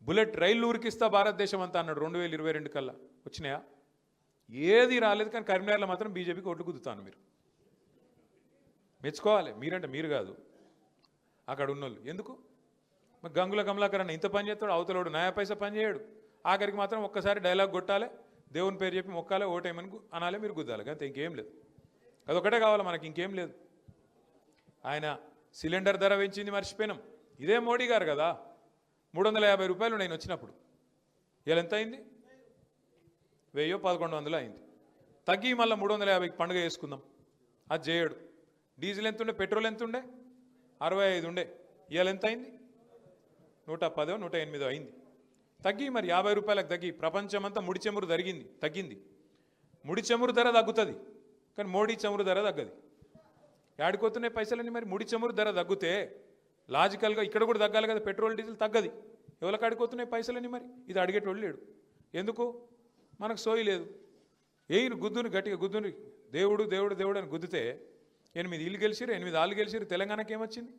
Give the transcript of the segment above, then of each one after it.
Bullet రైలు ఊరికిస్తా భారతదేశం అంతా అన్నాడు 2022 కల్లా. వచ్చినాయా? ఏది రాలేదు. కానీ కరీంనగర్లో మాత్రం బీజేపీకి ఓట్లు గుద్దుతాను. మీరు మెచ్చుకోవాలి. మీరంటే మీరు కాదు, అక్కడ ఉన్నోళ్ళు. ఎందుకు? మరి గంగుల కమలాకర్ అన్న ఇంత పని చేస్తాడు, అవతలోడు నయా పైసా పని చేయడు. ఆఖరికి మాత్రం ఒక్కసారి డైలాగ్ కొట్టాలి, దేవుని పేరు చెప్పి మొక్కాలి, ఓటేమని అనాలి, మీరు గుద్దాలి. అంతే, ఇంకేం లేదు. అదొకటే కావాలి మనకి, ఇంకేం లేదు. ఆయన సిలిండర్ ధర పెంచింది మర్చిపోయినాం. ఇదే మోడీ గారు కదా. 350 రూపాయలు నేను వచ్చినప్పుడు. ఇలా ఎంత అయింది? 1000-1100 అయింది. తగ్గి మళ్ళీ 350కి పండుగ చేసుకుందాం. అది చేయడు. డీజిల్ ఎంత ఉండే, పెట్రోల్ ఎంత ఉండే? 65 ఉండే. ఇవాళ ఎంత అయింది? 110-108 అయింది. తగ్గి మరి 50 రూపాయలకు తగ్గి. ప్రపంచమంతా ముడి చమురు తగ్గింది. ముడి చమురు ధర తగ్గుతుంది, కానీ మోడీ చమురు ధర తగ్గది. ఏడిపోతున్నాయి పైసలన్నీ? మరి ముడి చమురు ధర తగ్గితే లాజికల్గా ఇక్కడ కూడా తగ్గాలి కదా. పెట్రోల్ డీజిల్ తగ్గది. ఎవరికి ఆడిపోతున్నాయి పైసలన్నీ? మరి ఇది అడిగేటోళ్ళు లేడు. ఎందుకు? మనకు సోయి లేదు. ఏయిని గుద్దుని గట్టిగా గుద్దుని దేవుడు దేవుడు దేవుడు అని గుద్దితే 8 ఇల్లు గెలిచిరు, 8 వాళ్ళు గెలిచిరు. తెలంగాణకి ఏమొచ్చింది?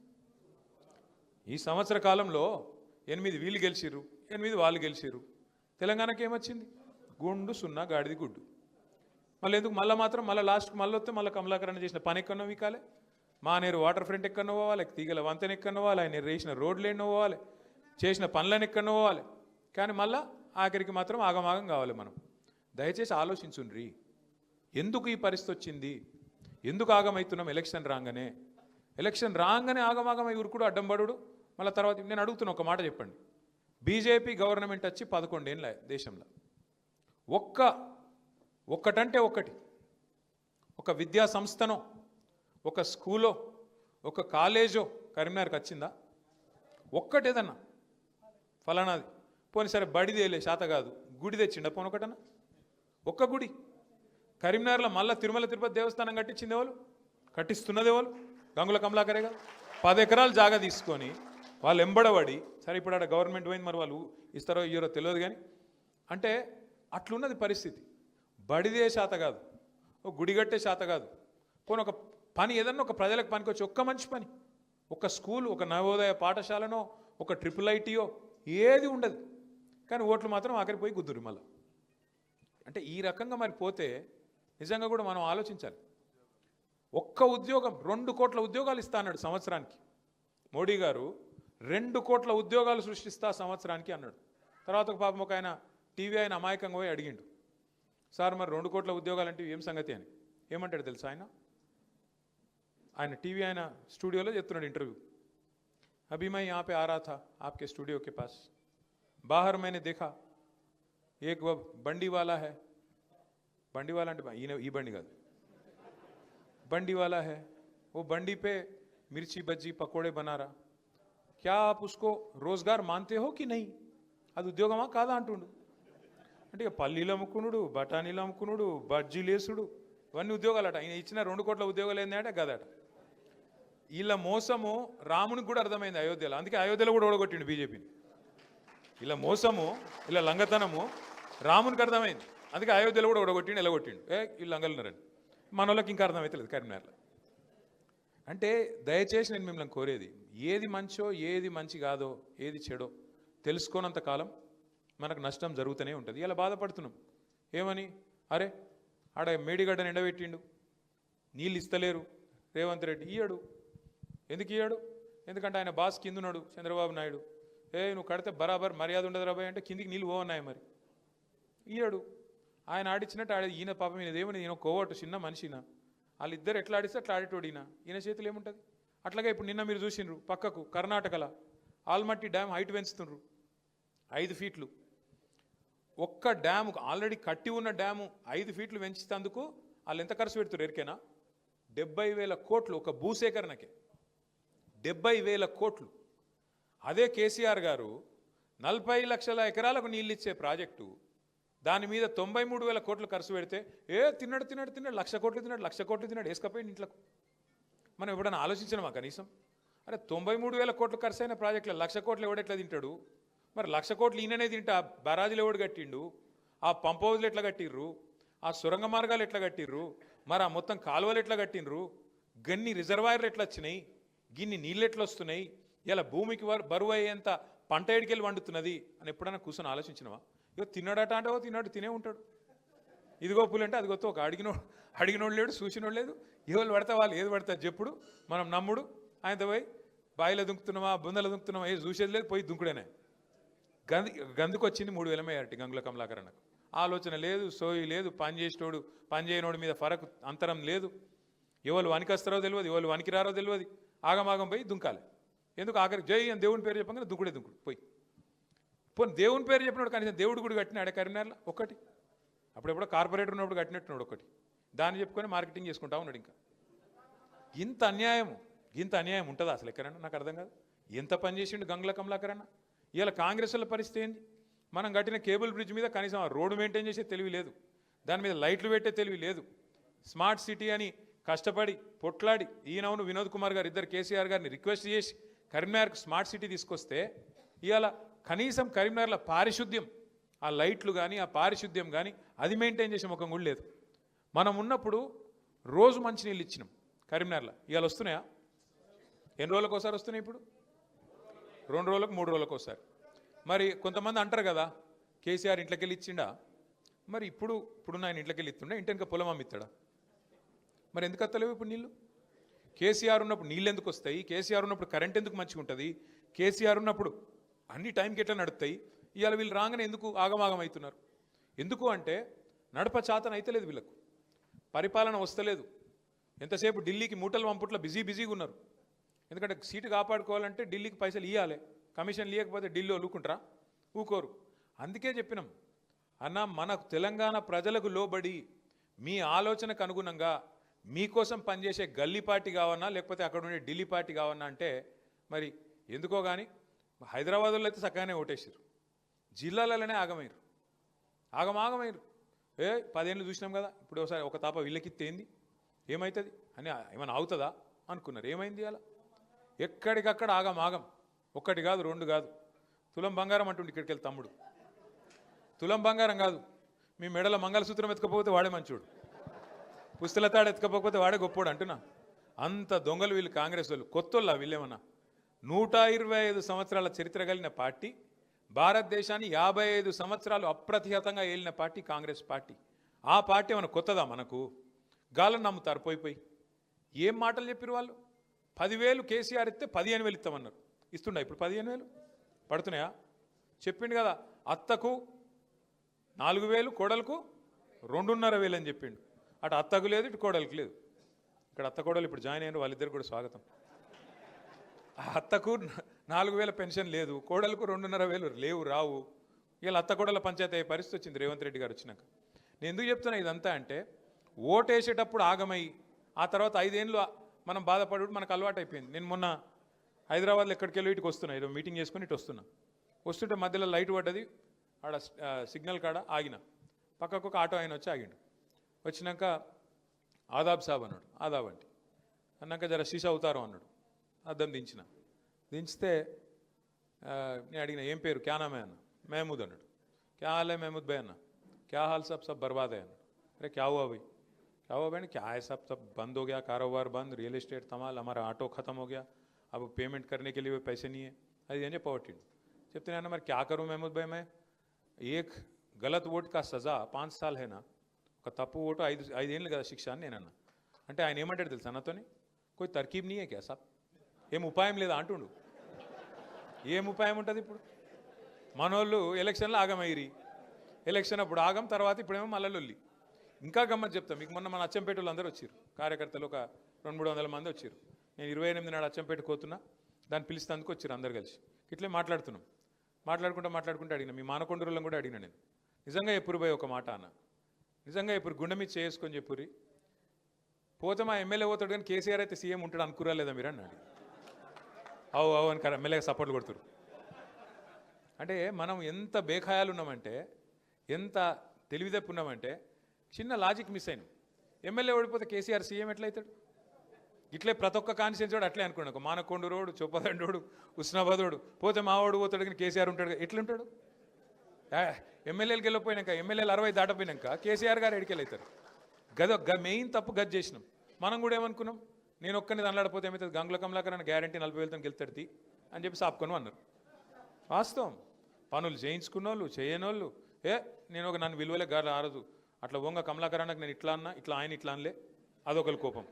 ఈ సంవత్సర కాలంలో 8 వీళ్ళు గెలిచిరు, 8 వాళ్ళు గెలిచిరు. తెలంగాణకి ఏమొచ్చింది? గుండు సున్నా గాడిది గుడ్డు. మళ్ళీ ఎందుకు? మళ్ళీ లాస్ట్కి మళ్ళీ వస్తే మళ్ళీ కమలాకరణ చేసిన పని ఎక్కడో వీకాలి, మానేరు వాటర్ ఫ్రంట్ ఎక్కడో పోవాలి, తీగల వంతెన ఎక్కడో పోవాలి, ఆయన వేసిన రోడ్లు ఎన్నో పోవాలి, చేసిన పనులను ఎక్కడో పోవాలి. కానీ మళ్ళీ ఆఖరికి మాత్రం ఆగమాగం కావాలి. మనం దయచేసి ఆలోచించుండ్రి. ఎందుకు ఈ పరిస్థితి వచ్చింది? ఎందుకు ఆగమవుతున్నాం? ఎలక్షన్ రాగానే ఆగమాగమై ఉరుకుడు, అడ్డంబడుడు. మళ్ళీ తర్వాత నేను అడుగుతున్నా, ఒక మాట చెప్పండి. బీజేపీ గవర్నమెంట్ వచ్చి 11 ఏళ్ళ దేశంలో ఒక్కటంటే ఒక్కటి, ఒక విద్యా సంస్థనో, ఒక స్కూలో, ఒక కాలేజో కరీంనగర్కి వచ్చిందా? ఒక్కటేదన్నా ఫలానాది పోనీ సరే, బడిదేలే శాత కాదు, గుడి తెచ్చిండ పోనీ ఒకటన్నా? ఒక్క గుడి కరీంనగర్లో మళ్ళీ తిరుమల తిరుపతి దేవస్థానం కట్టించింది ఎవరు? కట్టిస్తున్నది ఎవరు? గంగుల కమలాకరే కదా. 10 ఎకరాలు జాగా తీసుకొని వాళ్ళు ఎంబడబడి, సరే ఇప్పుడు అక్కడ గవర్నమెంట్ పోయింది, మరి వాళ్ళు ఇస్తారో ఇయ్యరో తెలియదు. కానీ అంటే అట్లున్నది పరిస్థితి. బడిదే శాత కాదు, ఒక గుడి కట్టే శాత కాదు. పోనీ ఒక పని ఏదన్నా ఒక ప్రజలకు పనికి వచ్చి ఒక్క మంచి పని, ఒక స్కూల్, ఒక నవోదయ పాఠశాలనో, ఒక IIITయో ఏది ఉండదు. కానీ ఓట్లు మాత్రం ఆఖరికి పోయి గుద్దురు మళ్ళీ. అంటే ఈ రకంగా మరి పోతే నిజంగా కూడా మనం ఆలోచించాలి. ఒక్క ఉద్యోగం 2 కోట్ల ఉద్యోగాలు ఇస్తా అన్నాడు సంవత్సరానికి. మోడీ గారు 2 కోట్ల ఉద్యోగాలు సృష్టిస్తా సంవత్సరానికి అన్నాడు. తర్వాత ఒక పాపం ఒక ఆయన టీవీ ఆయన అమాయకంగా పోయి అడిగిండు, సార్ మరి 2 కోట్ల ఉద్యోగాలు అంటే ఏం సంగతి అని. ఏమంటాడు తెలుసా ఆయన టీవీ ఆయన స్టూడియోలో చెప్తున్నాడు ఇంటర్వ్యూ. अभी मैं यहाँ पे आ रहा था आपके स्टूडियो के पास, बाहर मैंने देखा एक वो बंडी वाला है, बंडी वाला ये बंडी का बंडी वाला है, वो बंडी पे मिर्ची बज्जी पकोड़े बना रहा. क्या आप उसको रोजगार मानते हो कि नहीं? అది ఉద్యోగమా కాదా అంటుండు. అంటే ఇక పల్లీలు అమ్ముకునుడు, బఠానీలు అమ్ముకునుడు, బజ్జీలేసుడు, ఇవన్నీ ఉద్యోగాలట. ఆయన ఇచ్చిన 2 కోట్ల ఉద్యోగాలు ఏంటంటే గదట. వీళ్ళ మోసము రామునికి కూడా అర్థమైంది అయోధ్యలో. అందుకే అయోధ్యలో కూడా ఓడగొట్టిండు బీజేపీని. ఇలా మోసము, ఇలా లంగతనము రామునికి అర్థమైంది. అందుకే అయోధ్యలో కూడా ఓడగొట్టిండు, ఎలగొట్టిండు. వీళ్ళు లంగలున్నారని మన వాళ్ళకి ఇంకా అర్థమవుతలేదు కరీంనగర్లో. అంటే దయచేసి నేను మిమ్మల్ని కోరేది, ఏది మంచో ఏది మంచి కాదో ఏది చెడో తెలుసుకోనంత కాలం మనకు నష్టం జరుగుతూనే ఉంటుంది. ఇలా బాధపడుతున్నాం ఏమని, అరే ఆడ మేడిగడ్డను ఎండబెట్టిండు, నీళ్ళు ఇస్తలేరు రేవంత్ రెడ్డి. ఇయ్యాడు. ఎందుకు ఇయ్యాడు? ఎందుకంటే ఆయన బాస్ కింద ఉన్నాడు చంద్రబాబు నాయుడు. నువ్వు కడితే బరాబర్ మర్యాద ఉండదు రాబాయ్ అంటే కిందికి నీళ్ళు పోవన్నాయి. మరి ఇయ్యాడు. ఆయన ఆడిచ్చినట్టు ఈయన పాపం ఈయనదేమని, ఈయన కోవట్టు చిన్న మనిషినా, వాళ్ళిద్దరు ఎట్లా ఆడిస్తే అట్లా ఆడేటోడు ఈయన చేతులు ఏముంటుంది. అట్లాగే ఇప్పుడు నిన్న మీరు చూసిండ్రు పక్కకు కర్ణాటకలో ఆల్మట్టి డ్యామ్ హైట్ పెంచుతుండ్రు 5 ఫీట్లు. ఒక్క డ్యాము ఆల్రెడీ కట్టి ఉన్న డ్యాము 5 ఫీట్లు పెంచుతందుకు వాళ్ళు ఎంత ఖర్చు పెడుతున్నారు ఎరికేనా? 70,000 కోట్లు ఒక భూసేకరణకే. 70,000 కోట్లు. అదే కేసీఆర్ గారు 40 లక్షల ఎకరాలకు నీళ్ళు ఇచ్చే ప్రాజెక్టు, దాని మీద 93,000 కోట్లు ఖర్చు పెడితే తిన్నాడు 1,00,000 కోట్లు తిన్నాడు వేసుకపోయింది ఇంట్లోకి. మనం ఎప్పుడైనా ఆలోచించినామా కనీసం? అరే 93,000 కోట్లు ఖర్చు అయిన ప్రాజెక్టులో 1,00,000 కోట్లు ఎవడెట్లా తింటాడు? మరి 1,00,000 కోట్లు ఈయననే తింటా బరాజులు ఎవడు కట్టిండు? ఆ పంప్ హౌజులు ఎట్లా కట్టిర్రు? ఆ సొరంగ మార్గాలు ఎట్లా కట్టిర్రు? మరి ఆ మొత్తం కాలువలు ఎట్లా కట్టిండ్రు? గన్ని రిజర్వాయర్లు ఎట్లా వచ్చినాయి? గిన్ని నీళ్ళు ఎట్లా వస్తున్నాయి? ఇలా భూమికి బరువు అయ్యేంత పంట ఏడికెళ్ళి వండుతున్నది అని ఎప్పుడైనా కూర్చొని ఆలోచించినవా? ఇగో తిన్నాడట అంటే తిన్నాడు, తినే ఉంటాడు. ఇదిగో పులి అంటే అది ఒక అడిగినోడు లేడు, చూసినోడు లేదు. ఎవరు పడతా వాళ్ళు ఏది పడతారు చెప్పుడు, మనం నమ్ముడు. ఆయనతో పోయి బాయిలో దుంకుతున్నావా, బుందలో దుంకుతున్నావా, ఏది చూసేది లేదు, పోయి దుంకుడేనే. గందుకు వచ్చింది 3,000 మేయారటి గంగుల కమలాకరణకు. ఆలోచన లేదు, సోయి లేదు, పని చేసేటోడు పని చేయనోడి మీద ఫరక్ అంతరం లేదు. ఎవరు వనికొస్తారో తెలియదు, ఎవరు వనికిరారో తెలియదు. ఆగమాగం పోయి దుంకాలి. ఎందుకు? ఆఖరికి జై అని దేవుని పేరు చెప్పగానే దుంకుడే పోయి పోనీ దేవుని పేరు చెప్పినప్పుడు కనీసం దేవుడు గుడి కట్టినాడే కరీంనగర్లో ఒక్కటి. అప్పుడెప్పుడో కార్పొరేటర్ ఉన్నప్పుడు కట్టినట్టున్నాడు ఒకటి. దాన్ని చెప్పుకొని మార్కెటింగ్ చేసుకుంటా ఉన్నాడు. ఇంకా ఇంత అన్యాయం ఉంటుందా అసలు ఎక్కడన్నా? నాకు అర్థం కాదు. ఎంత పని చేసిండు గంగుల కమలాకరణ. ఇవాళ కాంగ్రెస్ వాళ్ళ పరిస్థితి ఏంది? మనం కట్టిన కేబుల్ బ్రిడ్జ్ మీద కనీసం ఆ రోడ్డు మెయింటైన్ చేసే తెలివి లేదు, దాని మీద లైట్లు పెట్టే తెలివి లేదు. స్మార్ట్ సిటీ అని కష్టపడి పొట్లాడి ఈయనవును వినోద్ కుమార్ గారు ఇద్దరు కేసీఆర్ గారిని రిక్వెస్ట్ చేసి కరీంనగర్కు స్మార్ట్ సిటీ తీసుకొస్తే ఇవాళ కనీసం కరీంనగర్లో పారిశుద్ధ్యం, ఆ లైట్లు కానీ ఆ పారిశుద్ధ్యం కానీ అది మెయింటైన్ చేసే ముఖం కూడా లేదు. మనం ఉన్నప్పుడు రోజు మంచినీళ్ళు ఇచ్చినాం కరీంనగర్లో. ఇవాళ వస్తున్నాయా? ఎన్ని రోజులకు ఒకసారి వస్తున్నాయి? ఇప్పుడు 2 రోజులకు 3 రోజులకు ఒకసారి. మరి కొంతమంది అంటారు కదా కేసీఆర్ ఇంట్లోకి వెళ్ళి ఇచ్చిండా. మరి ఇప్పుడున్న ఆయన ఇంట్లోకి వెళ్ళి ఇస్తుండే, ఇంటి వెనక పొలం అమ్మిస్తాడా? మరి ఎందుకు వస్తలేవు ఇప్పుడు నీళ్ళు? కేసీఆర్ ఉన్నప్పుడు నీళ్ళు ఎందుకు వస్తాయి? కేసీఆర్ ఉన్నప్పుడు కరెంట్ ఎందుకు మంచిగా ఉంటుంది? కేసీఆర్ ఉన్నప్పుడు అన్ని టైంకి ఎట్లా నడుస్తాయి? ఇవాళ వీళ్ళు రాగానే ఎందుకు ఆగమాగం అవుతున్నారు? ఎందుకు అంటే నడప చాతన అయితే లేదు వీళ్ళకు, పరిపాలన వస్తలేదు. ఎంతసేపు ఢిల్లీకి మూటలు పంపుట్లో బిజీగా ఉన్నారు. ఎందుకంటే సీటు కాపాడుకోవాలంటే ఢిల్లీకి పైసలు ఇవ్వాలి, కమిషన్ ఇవ్వకపోతే ఢిల్లీ ఊరుకుంటారా? ఊకోరు. అందుకే చెప్పినాం అన్న, మనకు తెలంగాణ ప్రజలకు లోబడి మీ ఆలోచనకు అనుగుణంగా మీకోసం పనిచేసే గల్లీ పార్టీ కావన్నా లేకపోతే అక్కడ ఉండే ఢిల్లీ పార్టీ కావన్నా అంటే మరి ఎందుకో కానీ హైదరాబాద్లో అయితే చక్కగానే ఓటేసారు, జిల్లాలలోనే ఆగమైరు. 10 ఏళ్ళు చూసినాం కదా. ఇప్పుడు ఒకసారి ఒక తాప వీళ్ళకిస్తే ఏంది ఏమవుతుంది అని ఏమైనా అవుతుందా అనుకున్నారు. ఏమైంది? అలా ఎక్కడికక్కడ ఆగం. ఒక్కటి కాదు, 2 కాదు. తులం బంగారం అంటుండే ఇక్కడికి వెళ్ళి తమ్ముడు. తులం బంగారం కాదు, మీ మెడల మంగళసూత్రం ఎత్తుకపోతే వాడే మంచోడు, పుస్తలతాడు ఎత్తుకపోతే వాడే గొప్పోడు అంటున్నా. అంత దొంగలు వీళ్ళు కాంగ్రెస్ వాళ్ళు. కొత్తోళ్ళ వీళ్ళేమన్నా? 125 సంవత్సరాల చరిత్ర కలిగిన పార్టీ, భారతదేశాన్ని 55 సంవత్సరాలు అప్రతిహతంగా ఏలిన పార్టీ కాంగ్రెస్ పార్టీ. ఆ పార్టీ ఏమైనా కొత్తదా మనకు? గాలను నమ్ముతారు పోయి. ఏం మాటలు చెప్పారు వాళ్ళు? 10,000 కేసీఆర్ ఇస్తే 15,000 ఇస్తామన్నారు. ఇస్తుండా ఇప్పుడు 15,000 పడుతున్నాయా? చెప్పిండు కదా, అత్తకు 4,000, కోడలకు 2,500 అని చెప్పిండు. అటు అత్తకు లేదు, ఇటు కోడలకు లేదు. ఇక్కడ అత్త కోడలు ఇప్పుడు జాయిన్ అయ్యారు, వాళ్ళిద్దరు కూడా స్వాగతం. అత్తకు 4,000 పెన్షన్ లేదు, కోడలకు 2,500 లేవు, రావు. ఇలా అత్త కోడల పంచాయతీ అయ్యే పరిస్థితి వచ్చింది రేవంత్ రెడ్డి గారు వచ్చినాక. నేను ఎందుకు చెప్తున్నా ఇదంతా అంటే, ఓటేసేటప్పుడు ఆగమై ఆ తర్వాత 5 ఏళ్ళు మనం బాధపడు మనకు అలవాటు అయిపోయింది. నేను మొన్న హైదరాబాద్లో ఎక్కడికి వెళ్ళి ఇటుకు వస్తున్నా, ఏదో మీటింగ్ చేసుకుని ఇటు వస్తుంటే మధ్యలో లైట్ పడ్డది, ఆడ సిగ్నల్ కాడ ఆగిన. పక్కకు ఒక ఆటో ఆయన వచ్చి ఆగిండు. వచ్చినాక ఆదాబ్ సాబ్ అన్నాడు. ఆదాబ్ అంటే అన్నాక జర శీషా అవుతారు అన్నాడు. అద్దం దించితే నేను అడిగిన ఏం పేరు, క్యా నామే అన్న. महमूद అన్నాడు. क्या हाल है महमूद भाई అన్న. क्या हाल सब बर्बाद है అన్నాడు. अरे क्या हुआ भाई? क्या हुआ भाई? क्या है सब बंद हो गया, कारोबार बंद, रियल एस्टेट तमाल, हमारा ऑटो ख़त्म हो गया, अब पेमेंट करने के लिए भी पैसे नहीं है. అది అని చెప్పవట్టిండు. చెప్తే అన్న మరి क्या करूँ महमूद भाई, मैं एक गलत वोट का सज़ा 5 साल है ना, ఒక తప్పు ఓటు 5 ఏళ్ళు కదా శిక్ష అని నేనన్నా. అంటే ఆయన ఏమంటాడు తెలుసా నాతోని, कोई तरकीब नहीं है क्या साहब, ఏం ఉపాయం లేదా అంటుండు. ఏం ఉపాయం ఉంటుంది ఇప్పుడు? మనోళ్ళు ఎలక్షన్లో ఆగమైరి, ఎలక్షన్ అప్పుడు ఆగం, తర్వాత ఇప్పుడేమో మల్లలొల్లి. ఇంకా గమ్మత్ చెప్తాం మీకు. మొన్న మన అచ్చంపేటలో అందరూ వచ్చారు కార్యకర్తలు, ఒక 200-300 మంది వచ్చారు. నేను 28 నాడు అచ్చంపేట కోతున్నా, దాన్ని పిలిస్తేందుకు వచ్చారు అందరు కలిసి. ఇట్లే మాట్లాడుకుంటూ అడిగిన, మీ మానకొండూరులను కూడా అడిగిన నేను, నిజంగా ఎప్పుడు పోయి ఒక మాట అన్న, నిజంగా ఇప్పుడు గుండె మీద చేసుకొని చెప్పురి, పోతే మా ఎమ్మెల్యే పోతాడు కానీ కేసీఆర్ అయితే సీఎం ఉంటాడు అనుకురా లేదా మీరు అన్నాడు. అవు అని ఎమ్మెల్యేగా సపోర్ట్లు కొడుతురు. అంటే మనం ఎంత బేఖాయాలు ఉన్నామంటే, ఎంత తెలివితప్పు ఉన్నామంటే, చిన్న లాజిక్ మిస్ అయినాం. ఎమ్మెల్యే ఓడిపోతే కేసీఆర్ సీఎం ఎట్లయితాడు? ఇట్లే ప్రతి ఒక్క కాన్స్టిట్యూన్సీ వాడు అట్లే అనుకున్నాడు. మానకొండూరోడు, చొప్పదండోడు, ఉస్నాబాదోడు పోతే మావాడు పోతాడు కానీ కేసీఆర్ ఉంటాడు. ఎట్లుంటాడు? ఎమ్మెల్యేలు గెలిపోయినాక, ఎమ్మెల్యేలు 60 దాటపోయినాక కేసీఆర్ గారు ఎడికెళ్ళవుతారు. మెయిన్ తప్పు గది చేసినాం. మనం కూడా ఏమనుకున్నాం, నేను ఒక్కరిని దండలాడిపోతే ఏమవుతుంది, గంగుల కమలాకర్ అని గ్యారంటీ 40,000తో గెలుతాడు అని చెప్పి సాపుకొని అన్నారు. వాస్తవం. పనులు చేయించుకున్నోళ్ళు చేయనోళ్ళు నేను ఒక నన్ను విలువలే గారు ఆ రోజు అట్లా వంగ కమలాకరణకు నేను ఇట్లా అన్నా ఇట్లా ఆయన ఇట్లా అనలే అదొకరి కోపం.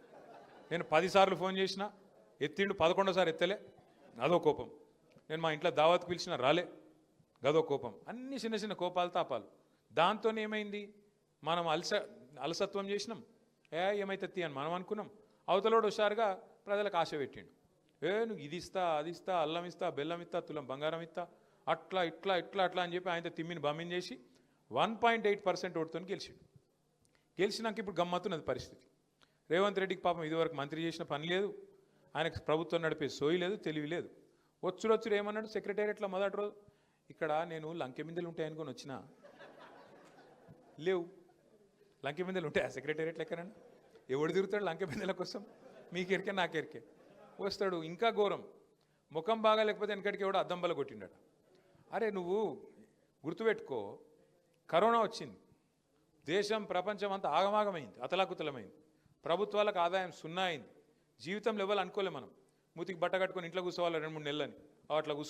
నేను 10 సార్లు ఫోన్ చేసినా ఎత్తిండు 11వ ఎత్తలే అదో కోపం. నేను మా ఇంట్లో దావత్ పిలిచినా రాలే గదో కోపం. అన్ని చిన్న చిన్న కోపాలు తాపాలు. దాంతో ఏమైంది, మనం అలసత్వం చేసినాం. ఏమైతే అని మనం అనుకున్నాం. అవతలోడు హుషారుగా ప్రజలకు ఆశ పెట్టిండు. నువ్వు ఇది ఇస్తా అది ఇస్తా అల్లం ఇస్తా బెల్లం ఇస్తా తులం బంగారం ఇస్తా అట్లా ఇట్లా ఇట్లా అట్లా అని చెప్పి ఆయనతో తిమ్మిని బమ్మిని చేసి 1.8% ఓటుతో గెలిచిండు. గెలిచినాక ఇప్పుడు గమ్మత్తున్నది పరిస్థితి. రేవంత్ రెడ్డికి పాపం ఇదివరకు మంత్రి చేసిన పని లేదు, ఆయనకు ప్రభుత్వం నడిపే సోయి లేదు, తెలివి లేదు. వచ్చుడు ఏమన్నాడు సెక్రటేరియట్లో మొదటి రోజు, ఇక్కడ నేను లంకెమిందలు ఉంటాయనుకొని వచ్చినా లేవు. లంకెమిందలు ఉంటాయి ఆ సెక్రటేరియట్లు ఎక్కడన్నా? ఎవడు తిరుగుతాడు లంకెమిందల కోసం? మీకెరికే నాకెరికే వస్తాడు. ఇంకా ఘోరం, ముఖం బాగా లేకపోతే వెనకడికి ఎవడో అద్దం బల కొట్టిండట. అరే నువ్వు గుర్తుపెట్టుకో, కరోనా వచ్చింది, దేశం ప్రపంచం అంతా ఆగమాగమైంది, అతలాకుతలమైంది, ప్రభుత్వాలకు ఆదాయం 0 అయింది. జీవితంలో ఎవరు అనుకోలే మనం మూతికి బట్ట కట్టుకొని ఇంట్లో కూర్చోవాలి 2-3 నెలలని. అట్లా